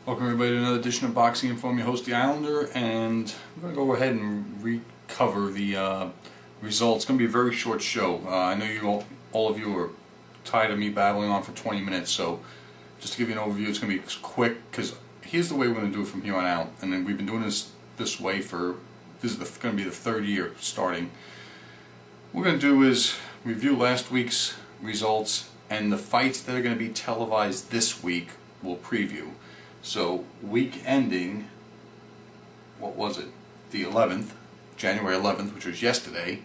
Welcome everybody to another edition of Boxing Info. I'm your host, The Islander, and I'm going to go ahead and recover the results. It's going to be a very short show. I know all of you are tired of me babbling on for 20 minutes, so just to give you an overview, it's going to be quick, because here's the way we're going to do it from here on out. And then we've been doing this way for, this is going to be the third year starting. What we're going to do is review last week's results, and the fights that are going to be televised this week we'll preview. So week ending, what was it, the 11th, January 11th, which was yesterday,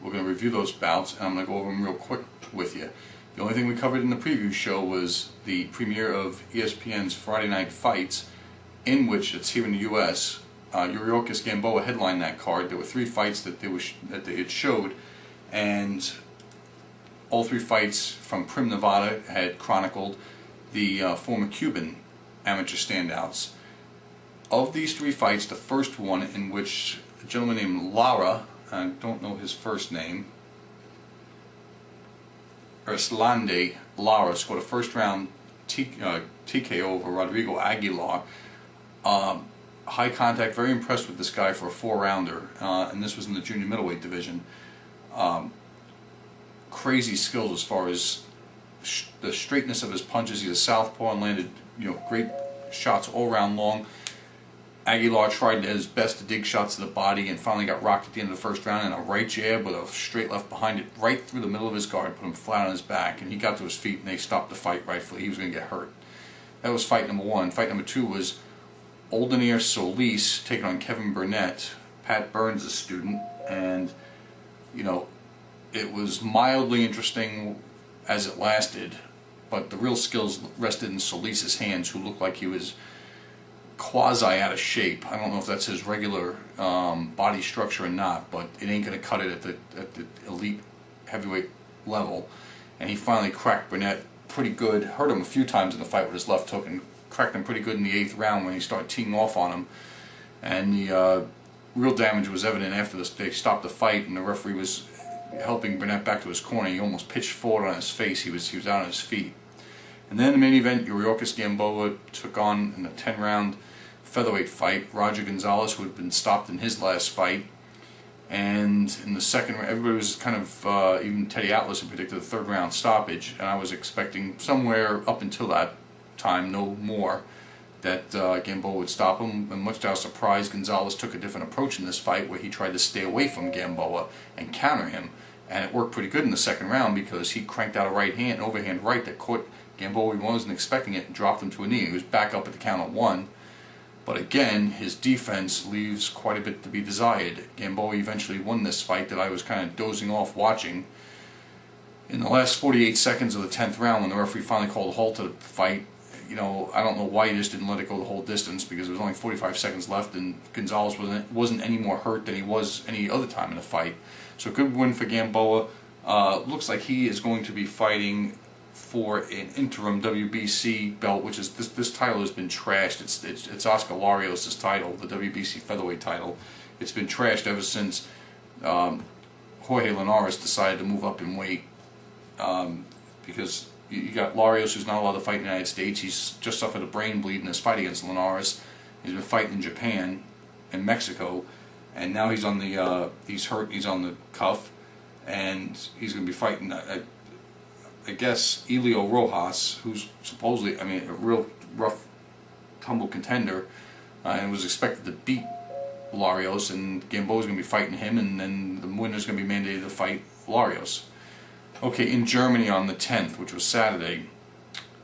we're going to review those bouts, and I'm going to go over them real quick with you. The only thing we covered in the preview show was the premiere of ESPN's Friday Night Fights, in which, it's here in the U.S., Juarez Gamboa headlined that card. There were 3 fights that they had showed, and all 3 fights from Prim, Nevada had chronicled the former Cuban amateur standouts. Of these 3 fights, the first one, in which a gentleman named Larrra, I don't know his first name, Larrra, scored a first round TKO over Rodrigo Aguilar. High contact, very impressed with this guy for a 4-rounder, and this was in the junior middleweight division. Crazy skills as far as the straightness of his punches. He's a southpaw and landed great shots all round long. Aguilar tried his best to dig shots to the body and finally got rocked at the end of the first round, and a right jab with a straight left behind it right through the middle of his guard, put him flat on his back, and he got to his feet and they stopped the fight rightfully. He was going to get hurt. That was fight number 1. Fight number 2 was Solis taking on Kevin Burnett, Pat Burns' student, and it was mildly interesting as it lasted, but the real skills rested in Solis' hands, who looked like he was quasi out of shape. I don't know if that's his regular body structure or not, but it ain't going to cut it at the elite heavyweight level. And he finally cracked Burnett pretty good, hurt him a few times in the fight with his left hook, and cracked him pretty good in the 8th round when he started teeing off on him. And the real damage was evident after they stopped the fight, and the referee was helping Burnett back to his corner. He almost pitched forward on his face. He was out on his feet. And then in the main event, Juarez Gamboa took on, in a 10-round featherweight fight, Roger Gonzalez, who had been stopped in his last fight. And in the second round, everybody was kind of, even Teddy Atlas had predicted a 3rd round stoppage, and I was expecting somewhere up until that time, no more, that Gamboa would stop him. And much to our surprise, Gonzalez took a different approach in this fight, where he tried to stay away from Gamboa and counter him, and it worked pretty good in the 2nd round, because he cranked out an overhand right that caught Gamboa. He wasn't expecting it, and dropped him to a knee. He was back up at the count of 1, but again, his defense leaves quite a bit to be desired. Gamboa eventually won this fight that I was kind of dozing off watching. In the last 48 seconds of the 10th round, when the referee finally called a halt to the fight, I don't know why he just didn't let it go the whole distance, because there was only 45 seconds left, and Gonzalez wasn't any more hurt than he was any other time in the fight. So good win for Gamboa. Looks like he is going to be fighting for an interim WBC belt, which is this title has been trashed. It's Oscar Larios' title, the WBC featherweight title. It's been trashed ever since Jorge Linares decided to move up in weight, because you got Larios, who's not allowed to fight in the United States. He's just suffered a brain bleed in his fight against Linares. He's been fighting in Japan and Mexico, and now he's on the he's hurt. He's on the cuff, and he's going to be fighting, I guess, Elio Rojas, who's supposedly, a real rough, tumble contender, and was expected to beat Larios, and Gamboa's going to be fighting him, and then the winner's going to be mandated to fight Larios. Okay, in Germany on the 10th, which was Saturday,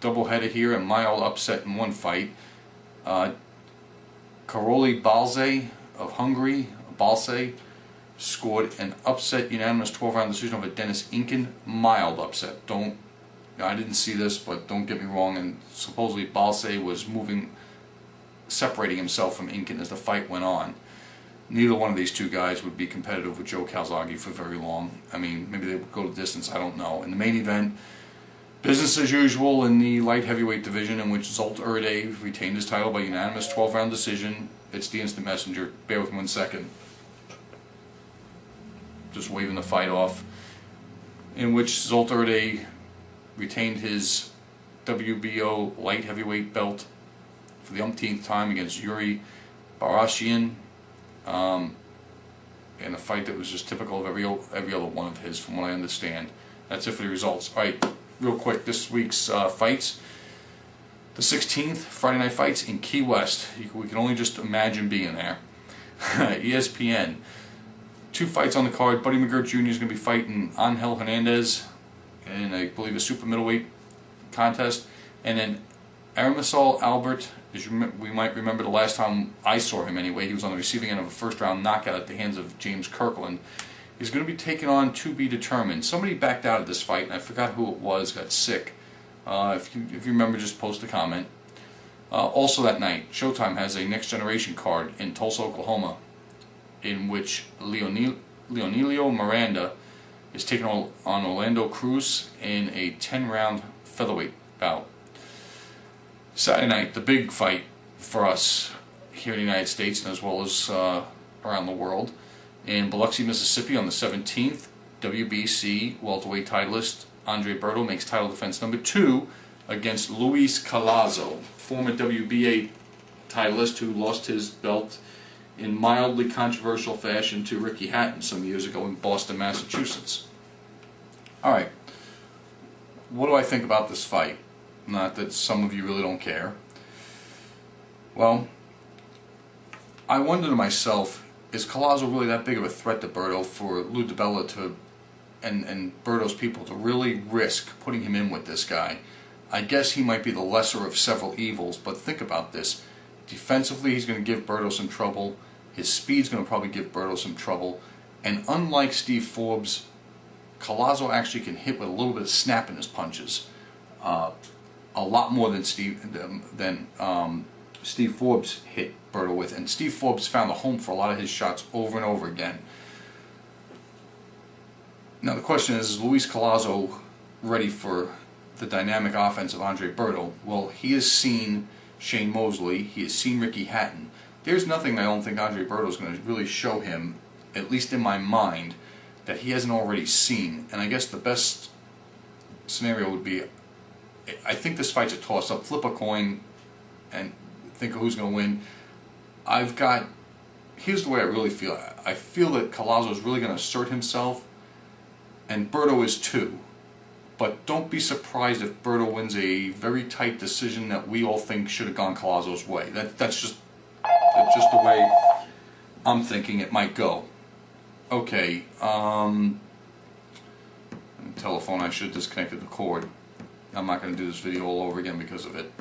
doubleheader here, a mild upset in one fight. Karoli Balze of Hungary, Balse, scored an upset unanimous 12-round decision over Dennis Inken. Mild upset. I didn't see this, but don't get me wrong. And supposedly Balse was separating himself from Inken as the fight went on. Neither one of these two guys would be competitive with Joe Calzaghe for very long. Maybe they would go the distance, I don't know. In the main event, business as usual in the light heavyweight division, in which Zolt Erde retained his title by unanimous 12-round decision. It's the instant messenger. Bear with me 1 second. Just waving the fight off. In which Zolt Erde retained his WBO light heavyweight belt for the umpteenth time against Yuri Barashian, in a fight that was just typical of every other one of his, from what I understand. That's it for the results. All right, real quick, this week's fights. The 16th, Friday Night Fights in Key West. We can only just imagine being there. ESPN. 2 fights on the card. Buddy McGirt Jr. is going to be fighting Angel Hernandez in, I believe, a super middleweight contest. And then Aramisal Albert, as we might remember the last time I saw him anyway, he was on the receiving end of a first-round knockout at the hands of James Kirkland. He's going to be taking on to be determined. Somebody backed out of this fight, and I forgot who it was, got sick. If you remember, just post a comment. Also that night, Showtime has a Next Generation card in Tulsa, Oklahoma, in which Leonelio Miranda is taking on Orlando Cruz in a 10-round featherweight bout. Saturday night, the big fight for us here in the United States and as well as around the world. In Biloxi, Mississippi on the 17th, WBC welterweight titleist Andre Berto makes title defense number 2 against Luis Collazo, former WBA titleist who lost his belt in mildly controversial fashion to Ricky Hatton some years ago in Boston, Massachusetts. Alright, what do I think about this fight? Not that some of you really don't care. Well, I wonder to myself, is Collazo really that big of a threat to Berto for Lou DiBella to and Berto's people to really risk putting him in with this guy? I guess he might be the lesser of several evils, but think about this. Defensively, he's going to give Berto some trouble. His speed's going to probably give Berto some trouble. And unlike Steve Forbes, Collazo actually can hit with a little bit of snap in his punches. A lot more than Steve Forbes hit Berto with. And Steve Forbes found a home for a lot of his shots over and over again. Now the question is Luis Collazo ready for the dynamic offense of Andre Berto? Well, he has seen Shane Mosley, he has seen Ricky Hatton. There's nothing I don't think Andre Berto is going to really show him, at least in my mind, that he hasn't already seen. And I guess the best scenario would be, I think this fight's a toss-up. Flip a coin and think of who's going to win. Here's the way I really feel. I feel that Collazo is really going to assert himself, and Berto is too. But don't be surprised if Berto wins a very tight decision that we all think should have gone Collazo's way. That's just the way I'm thinking it might go. Okay, telephone, I should have disconnected the cord. I'm not going to do this video all over again because of it.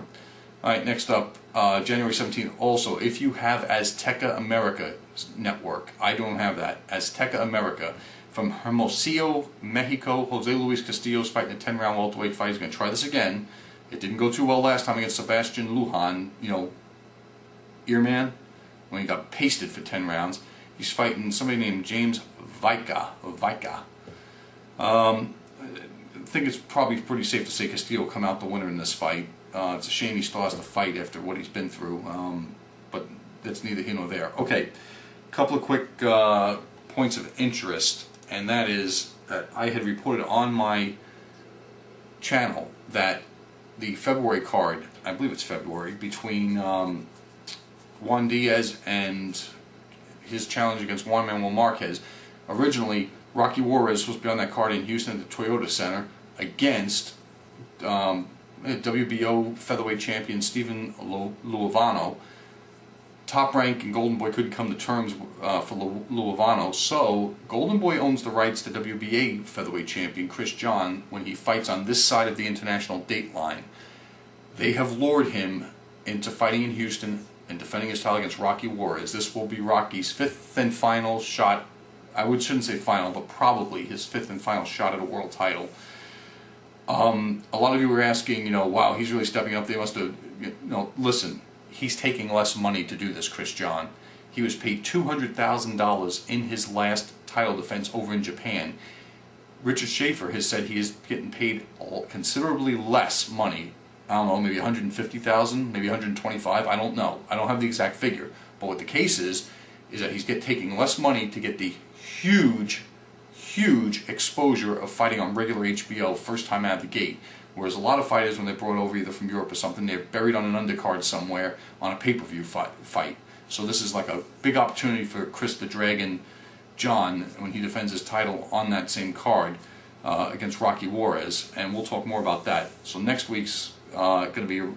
Alright, next up, January 17th. Also, if you have Azteca America Network, I don't have that. Azteca America. From Hermosillo, Mexico, Jose Luis Castillo's fighting a 10-round welterweight fight. He's going to try this again. It didn't go too well last time against Sebastian Lujan, Earman, when he got pasted for 10 rounds. He's fighting somebody named James Vica. I think it's probably pretty safe to say Castillo will come out the winner in this fight. It's a shame he still has to fight after what he's been through, but that's neither here nor there. Okay, a couple of quick points of interest, and that is that I had reported on my channel that the February card, I believe it's February, between Juan Diaz and his challenge against Juan Manuel Marquez. Originally, Rocky Juarez was supposed to be on that card in Houston at the Toyota Center against WBO featherweight champion Stephen Luovano. Top Rank and Golden Boy couldn't come to terms for Luovano, so Golden Boy owns the rights to WBA featherweight champion Chris John when he fights on this side of the international date line. They have lured him into fighting in Houston and defending his title against Rocky Juarez. This will be Rocky's 5th and final shot. Shouldn't say final, but probably his 5th and final shot at a world title. A lot of you were asking, wow, he's really stepping up. They must have, listen, he's taking less money to do this, Chris John. He was paid $200,000 in his last title defense over in Japan. Richard Schaefer has said he is getting paid considerably less money. I don't know, maybe $150,000, maybe $125,000. I don't know. I don't have the exact figure. But what the case is that he's taking less money to get the huge huge exposure of fighting on regular HBO first time out of the gate. Whereas a lot of fighters, when they're brought over either from Europe or something, they're buried on an undercard somewhere on a pay-per-view fight. So this is like a big opportunity for Chris the Dragon John when he defends his title on that same card against Rocky Juarez, and we'll talk more about that. So next week's going to be a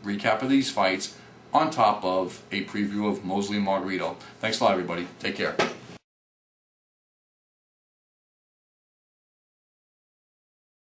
recap of these fights on top of a preview of Mosley and Margarito. Thanks a lot, everybody. Take care.